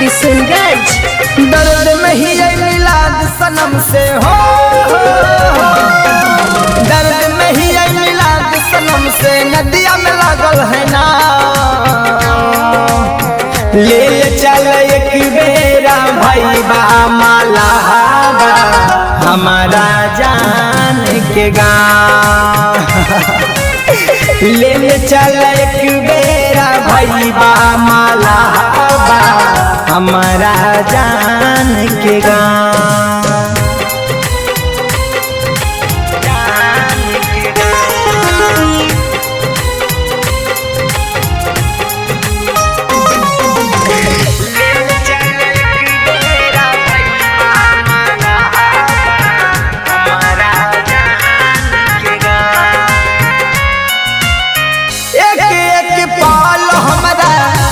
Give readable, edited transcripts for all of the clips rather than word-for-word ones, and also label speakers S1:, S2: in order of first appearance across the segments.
S1: किशनगंज।
S2: दर्द में ही मिलाद सनम से हो, दर्द में ही मिलाद सनम से नदिया में लागल है ना। ले चल एक बेरा भाई बा माला बा हमारा जान के गाँव। ले चल एक बेरा भाई बा माला बा हमारा जान के गाँव।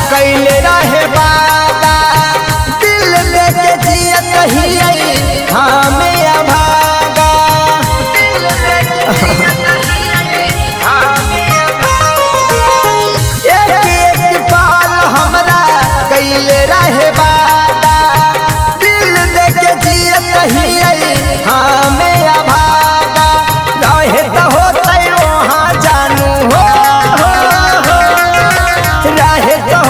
S2: कैले रहे बाबा दिल लेके जिया कहिए हमें अभागा। एक पाल हमरा कैले रहे बाबा दिल लेके जिया कहिए हमें अभागा। रहे तो होते वहाँ जानू हो, रहे तो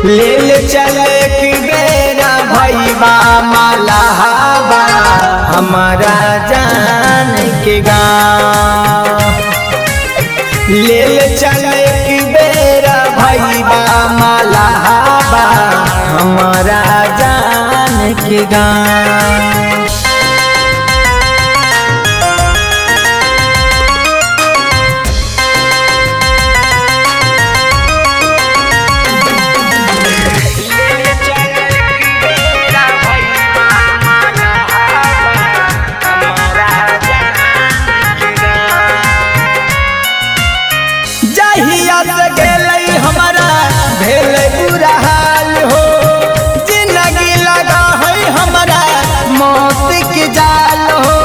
S2: ले चल एक बेरा भाई बा माला बा हमारा जान के गाँव। ले चल एक बेरा भाई बा माला बा हमारा जान के गाँव। हमारा भेल बुरा हाल हो, जिंदगी लगा है हमारा मौत के जाल हो।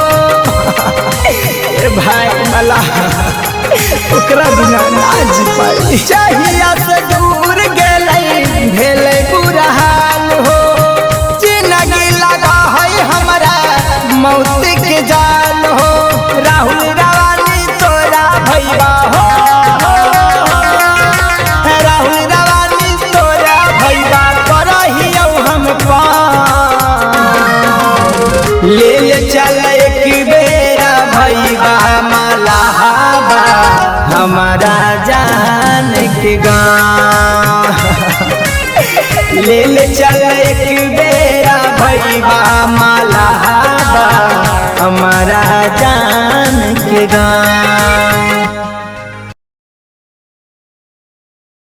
S2: भाई मला ओकरा बिना ना जी पाई, चाहिए से दूर गेलै भेल बुरा हाल हो, जिंदगी लगा है हमारा मौत के जाल हो। राहुल रवानी तोरा भैया हो, ले चल एक बेरा भाई बा माला बा हमारा जान के गाँव। ले चल एक बेरा भाई बा माला बा हमारा जान के गाँव।